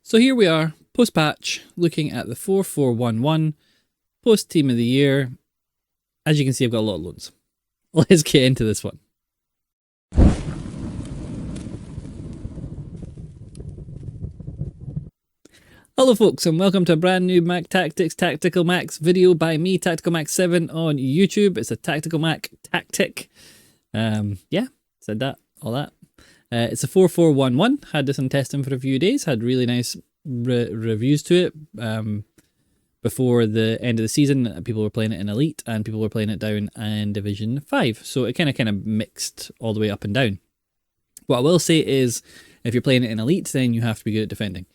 So here we are, post-patch, looking at the 4-4-1-1, post-team of the year. As you can see, I've got a lot of loans. Let's get into this one. Hello folks, and welcome to a brand new Mac Tactics Tactical Max video by me, Tactical Max 7 on YouTube. It's a Tactical Mac tactic. Yeah, said that, all that. It's a 4-4-1-1. Had this in testing for a few days. Had really nice reviews to it. Before the end of the season, people were playing it in Elite and people were playing it down in Division 5. So it kind of mixed all the way up and down. What I will say is, if you're playing it in Elite, then you have to be good at defending.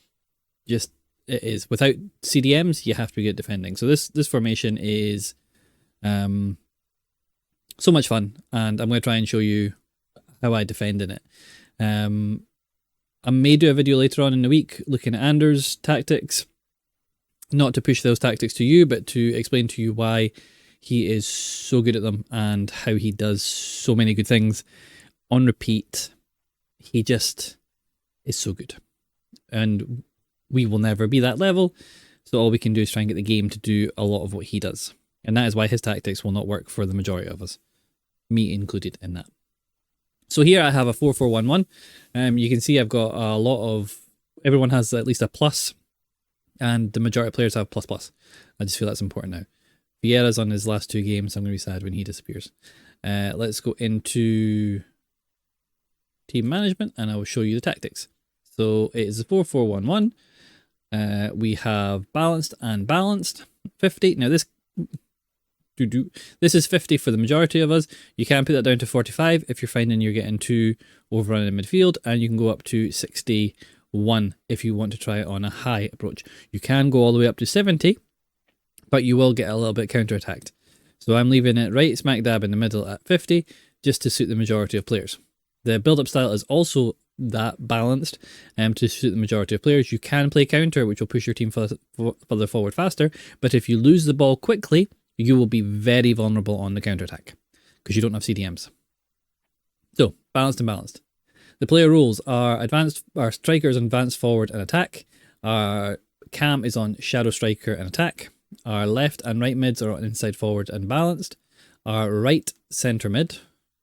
Just, it is. Without CDMs, you have to be good at defending. So this formation is so much fun, and I'm going to try and show you how I defend in it. I may do a video later on in the week looking at Anders' tactics, not to push those tactics to you, but to explain to you why he is so good at them and how he does so many good things on repeat. He just is so good, and we will never be that level, so all we can do is try and get the game to do a lot of what he does, and that is why his tactics will not work for the majority of us, me included in that. So here I have a 4-4-1-1. You can see I've got a lot of, everyone has at least a plus, and the majority of players have plus. I just feel that's important now. Vieira's on his last 2 games, so I'm going to be sad when he disappears. Let's go into team management, and I will show you the tactics. So it is a 4-4-1-1. We have balanced and balanced, 50. Now this is 50 for the majority of us. You can put that down to 45 if you're finding you're getting too overrun in midfield, and you can go up to 61 if you want to try it on a high approach. You can go all the way up to 70, but you will get a little bit counter-attacked. So I'm leaving it right smack dab in the middle at 50, just to suit the majority of players. The build-up style is also that balanced to suit the majority of players. You can play counter, which will push your team further forward faster, but if you lose the ball quickly, you will be very vulnerable on the counter-attack because you don't have CDMs. So, balanced and balanced. The player rules are advanced. Our strikers advance forward and attack. Our cam is on shadow striker and attack. Our left and right mids are on inside forward and balanced. Our right centre mid,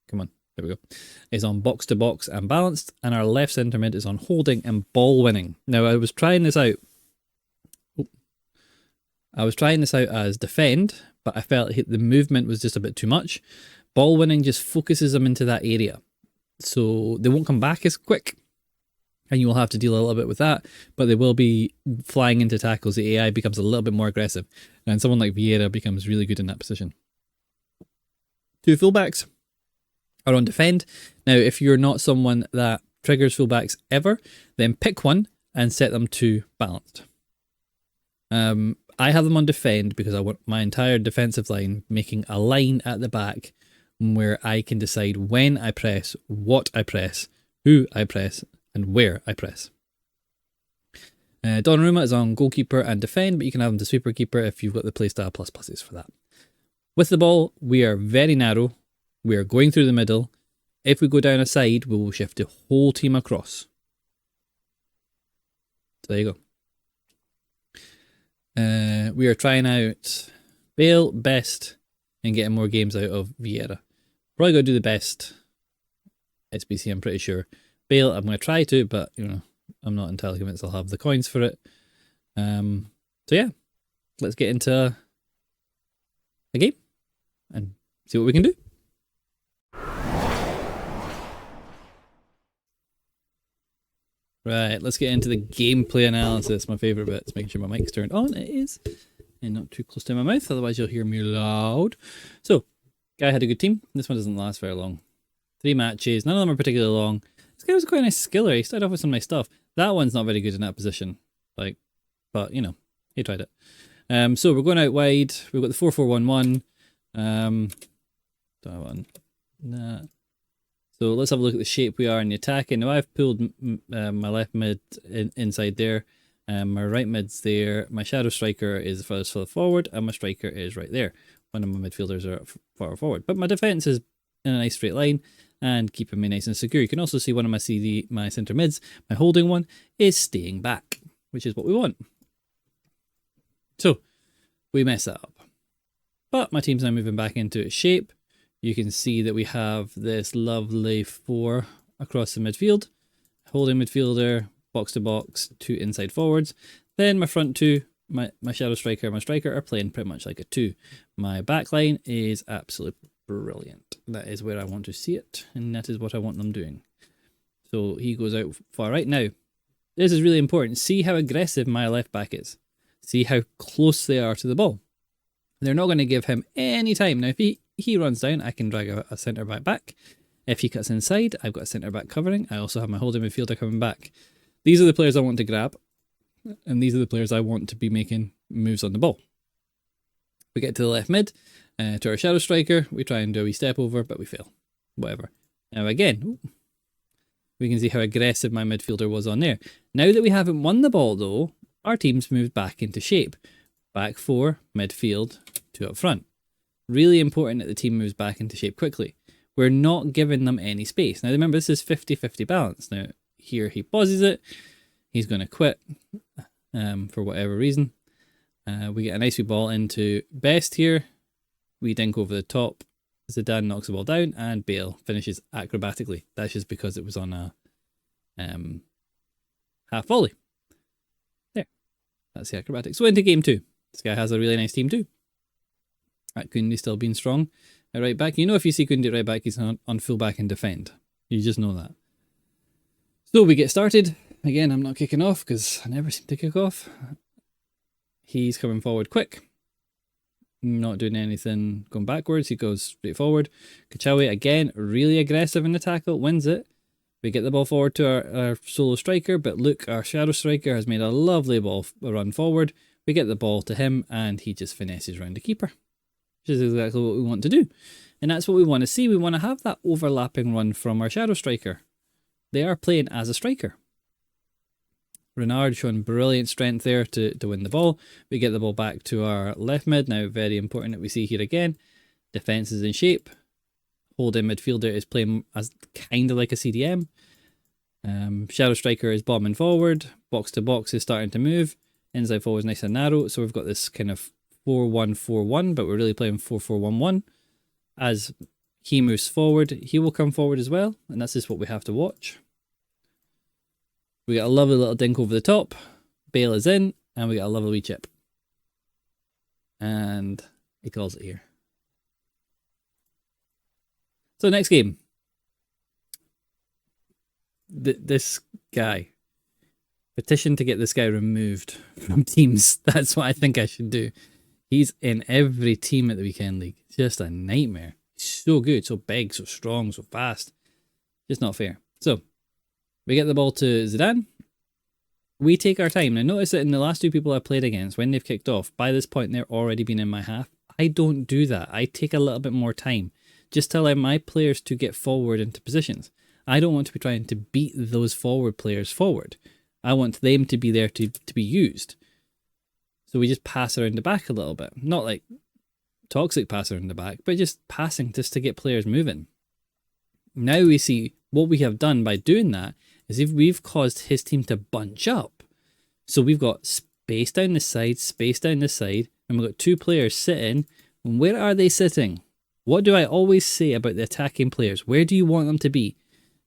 come on, there we go, is on box to box and balanced. And our left centre mid is on holding and ball winning. Now I was trying this out. As defend, but I felt the movement was just a bit too much. Ball winning just focuses them into that area, so they won't come back as quick, and you will have to deal a little bit with that, but they will be flying into tackles. The AI becomes a little bit more aggressive, and someone like Vieira becomes really good in that position. 2 fullbacks are on defend. Now, if you're not someone that triggers fullbacks ever, then pick one and set them to balanced. I have them on defend because I want my entire defensive line making a line at the back where I can decide when I press, what I press, who I press, and where I press. Donnarumma is on goalkeeper and defend, but you can have him to sweeper keeper if you've got the playstyle pluses for that. With the ball, we are very narrow. We are going through the middle. If we go down a side, we will shift the whole team across. So there you go. We are trying out Bale, Best, and getting more games out of Vieira. Probably going to do the Best SBC, I'm pretty sure. Bale, I'm going to try to, but you know, I'm not entirely convinced I'll have the coins for it. So yeah, let's get into a game and see what we can do. Right, let's get into the gameplay analysis. My favourite bits, making sure my mic's turned on. It is. And not too close to my mouth, otherwise you'll hear me loud. So, guy had a good team. This one doesn't last very long. 3 matches, none of them are particularly long. This guy was quite a nice skiller. He started off with some nice stuff. That one's not very good in that position. But, you know, he tried it. So, we're going out wide. We've got the 4-4-1-1. That one. Nah. So let's have a look at the shape we are in the attacking. Now I've pulled my left mid inside there, my right mid's there, my shadow striker is further forward, and my striker is right there. One of my midfielders are far forward. But my defence is in a nice straight line and keeping me nice and secure. You can also see one of my centre mids, my holding one, is staying back. which is what we want. So we mess that up. But my team's now moving back into its shape. You can see that we have this lovely 4 across the midfield. Holding midfielder, box to box, 2 inside forwards. Then my front 2, my shadow striker and my striker are playing pretty much like a 2. My back line is absolutely brilliant. That is where I want to see it, and that is what I want them doing. So he goes out far right. Now, this is really important. See how aggressive my left back is. See how close they are to the ball. They're not going to give him any time. Now, if he runs down, I can drag a centre back. If he cuts inside, I've got a centre back covering. I also have my holding midfielder coming back. These are the players I want to grab, and these are the players I want to be making moves on the ball. We get to the left mid, to our shadow striker. We try and do a wee step over, but we fail. Whatever. Now again, we can see how aggressive my midfielder was on there. Now that we haven't won the ball though, our team's moved back into shape. Back 4, midfield, 2 up front. Really important that the team moves back into shape quickly. We're not giving them any space. Now remember, this is 50-50 balance. Now here he pauses it. He's going to quit for whatever reason. We get a nice wee ball into Best here. We dink over the top. Zidane knocks the ball down and Bale finishes acrobatically. That's just because it was on a half volley. There. That's the acrobatics. So into game 2. This guy has a really nice team too. Koundé still being strong at right back. You know, if you see Koundé at right back, he's on full back and defend. You just know that. So we get started. Again, I'm not kicking off because I never seem to kick off. He's coming forward quick. Not doing anything going backwards. He goes straight forward. Kachawi, again, really aggressive in the tackle. Wins it. We get the ball forward to our solo striker. But look, our shadow striker has made a lovely ball run forward. We get the ball to him and he just finesses around the keeper. Which is exactly what we want to do. And that's what we want to see. We want to have that overlapping run from our shadow striker. They are playing as a striker. Renard showing brilliant strength there to win the ball. We get the ball back to our left mid. Now, very important that we see here again. Defence is in shape. Holding midfielder is playing as kind of like a CDM. Shadow striker is bombing forward. Box to box is starting to move. Inside forward is nice and narrow. So we've got this kind of 4-1-4-1, but we're really playing 4-4-1-1. As he moves forward, he will come forward as well. And that's just what we have to watch. We got a lovely little dink over the top. Bale is in, and we got a lovely wee chip. And he calls it here. So next game. This guy. Petition to get this guy removed from teams. That's what I think I should do. He's in every team at the weekend league. It's just a nightmare. He's so good, so big, so strong, so fast. Just not fair. So, we get the ball to Zidane. We take our time. Now notice that in the last 2 people I played against, when they've kicked off, by this point they're already been in my half. I don't do that. I take a little bit more time. Just to allow my players to get forward into positions. I don't want to be trying to beat those forward players forward. I want them to be there to be used. So we just pass around the back a little bit. Not like toxic pass around the back, but just passing just to get players moving. Now we see what we have done by doing that is if we've caused his team to bunch up. So we've got space down the side, and we've got 2 players sitting. And where are they sitting? What do I always say about the attacking players? Where do you want them to be?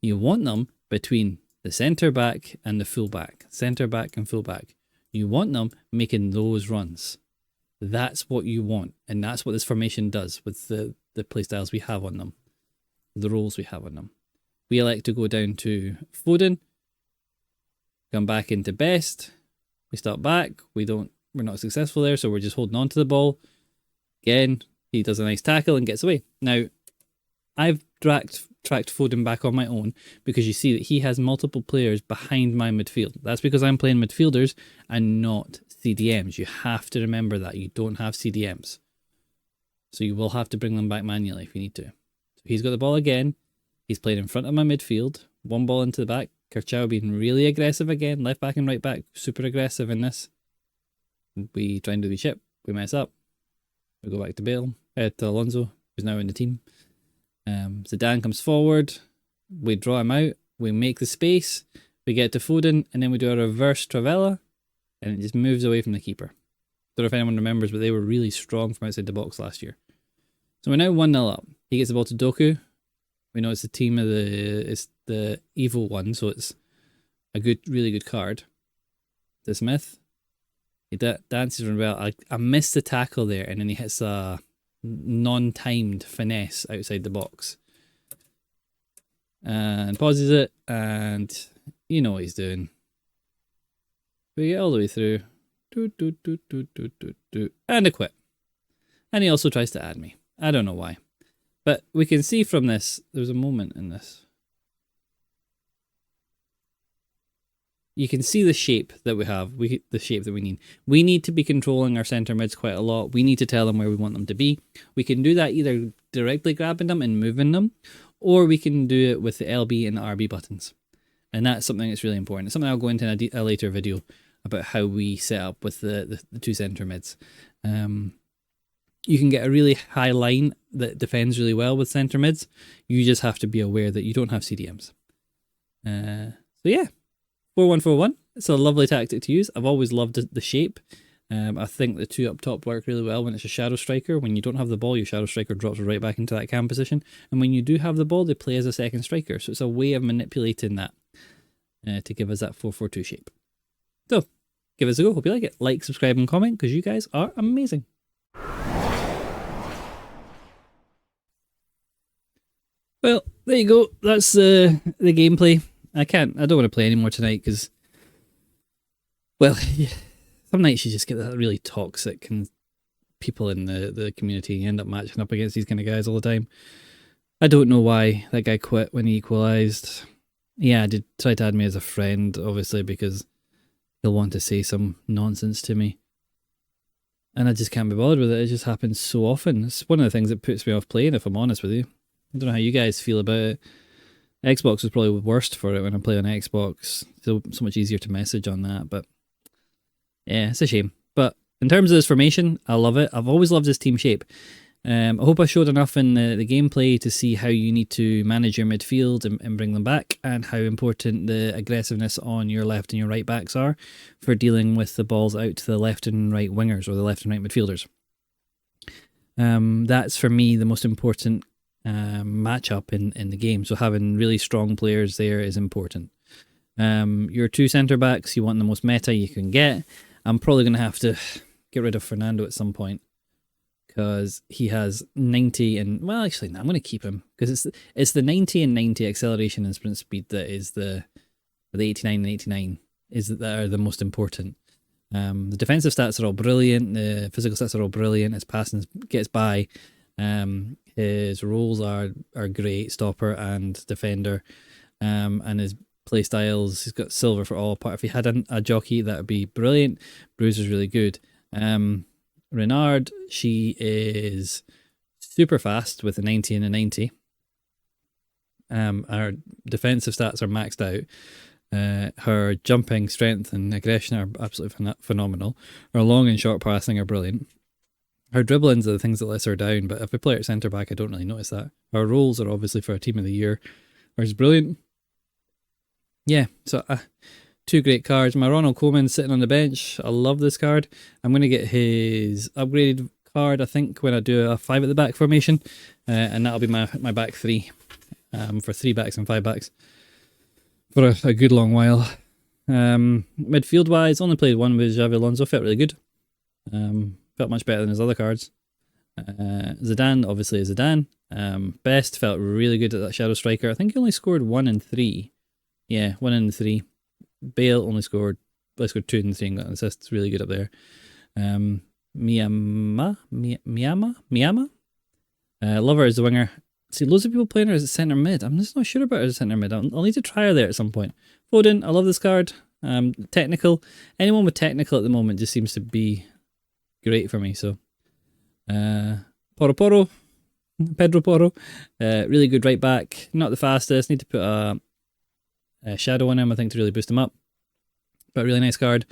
You want them between the centre back and the full back. Centre back and full back. You want them making those runs. That's what you want. And that's what this formation does with the play styles we have on them. The roles we have on them. We elect to go down to Foden. Come back into Best. We start back. We're not successful there, so we're just holding on to the ball. Again, he does a nice tackle and gets away. Now, I've tracked Foden back on my own because you see that he has multiple players behind my midfield. That's because I'm playing midfielders and not CDMs. You have to remember that. You don't have CDMs. So you will have to bring them back manually if you need to. So he's got the ball again. He's playing in front of my midfield. 1 ball into the back. Kirchhoff being really aggressive again. Left back and right back. Super aggressive in this. We try and do the chip. We mess up. We go back to Bale. To Alonso, who's now in the team. Zidane comes forward. We draw him out. We make the space. We get to Foden. And then we do a reverse Travella. and it just moves away from the keeper. Don't know if anyone remembers, but they were really strong from outside the box last year. So we're now 1-0 up. He gets the ball to Doku. We know it's it's the evil one, so it's a really good card. To Smith. He dances around well. I missed the tackle there, and then he hits a non-timed finesse outside the box. And pauses it, and you know what he's doing. We get all the way through. And a quit. And he also tries to add me. I don't know why. But we can see from this, there's a moment in this. You can see the shape that we have, the shape that we need. We need to be controlling our centre mids quite a lot. We need to tell them where we want them to be. We can do that either directly grabbing them and moving them, or we can do it with the LB and the RB buttons. And that's something that's really important. It's something I'll go into in a later video about how we set up with the two centre mids. You can get a really high line that defends really well with centre mids. You just have to be aware that you don't have CDMs. So yeah, 4-1-4-1. It's a lovely tactic to use. I've always loved the shape. I think the two up top work really well when it's a shadow striker. When you don't have the ball, your shadow striker drops right back into that cam position. And when you do have the ball, they play as a second striker. So it's a way of manipulating that to give us that 4-4-2 shape. So give us a go. Hope you like it. Like, subscribe, and comment because you guys are amazing. Well, there you go. That's the gameplay. I don't want to play anymore tonight because, well, yeah, some nights you just get that really toxic and people in the community. You end up matching up against these kind of guys all the time. I don't know why that guy quit when he equalised. Yeah, I did try to add me as a friend, obviously, because he'll want to say some nonsense to me. And I just can't be bothered with it. It just happens so often. It's one of the things that puts me off playing, if I'm honest with you. I don't know how you guys feel about it. Xbox was probably worst for it when I play on Xbox. So much easier to message on that, but yeah, it's a shame. But in terms of this formation, I love it. I've always loved this team shape. I hope I showed enough in the gameplay to see how you need to manage your midfield and bring them back, and how important the aggressiveness on your left and your right backs are for dealing with the balls out to the left and right wingers or the left and right midfielders. That's for me the most important matchup in the game. So having really strong players there is important. Your two centre backs, you want the most meta you can get. I'm probably going to have to get rid of Fernando at some point because he has 90 and, well, actually no, I'm going to keep him because it's the 90 and 90 acceleration and sprint speed that is the 89 and 89 that are the most important. The defensive stats are all brilliant. The physical stats are all brilliant. His passing gets by. His roles are great, stopper and defender, and his play styles, he's got silver for all part. If he had a jockey, that would be brilliant. Bruiser's really good. Renard, she is super fast with a 90 and a 90. Our defensive stats are maxed out. Her jumping strength and aggression are absolutely phenomenal. Her long and short passing are brilliant. Her dribblings are the things that lets her down, but if I play her at centre back, I don't really notice that. Her roles are obviously for a team of the year, which is brilliant. Yeah, so two great cards. My Ronald Koeman sitting on the bench. I love this card. I'm going to get his upgraded card, I think, when I do a 5 at the back formation, and that'll be my back three, for 3 backs and 5 backs for a good long while. Midfield wise, only played one with Xavi Alonso. Felt really good. Felt much better than his other cards. Zidane, obviously, is Zidane. Best felt really good at that shadow striker. I think he only scored 1 and 3. Yeah, 1 and 3. Bale only scored 2 and 3 and got an assist. It's really good up there. Miyama. Love her as the winger. See, loads of people playing her as a centre mid. I'm just not sure about her as a centre mid. I'll need to try her there at some point. Foden, I love this card. Technical. Anyone with technical at the moment just seems to be great for me. So, Pedro Porro, really good right back. Not the fastest. Need to put a shadow on him, I think, to really boost him up. But really nice card.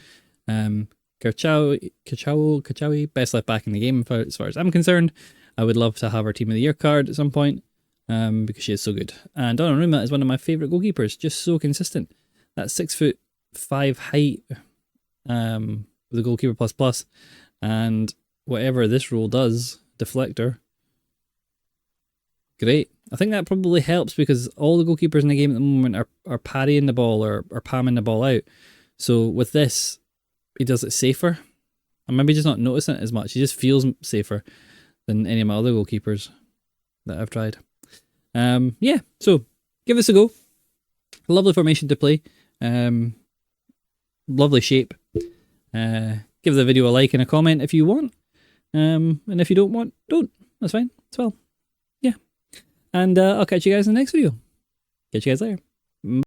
Kachawi, best left back in the game as far as I'm concerned. I would love to have our Team of the Year card at some point because she is so good. And Donnarumma is one of my favourite goalkeepers. Just so consistent. That 6'5" height with the goalkeeper plus plus, and whatever this role does, deflector. Great. I think that probably helps because all the goalkeepers in the game at the moment are parrying the ball or palming the ball out. So with this, he does it safer. I'm maybe just not noticing it as much. He just feels safer than any of my other goalkeepers that I've tried. Yeah, so give this a go. Lovely formation to play. Lovely shape. Give the video a like and a comment if you want. And if you don't want, don't. That's fine as well. Yeah. And I'll catch you guys in the next video. Catch you guys later.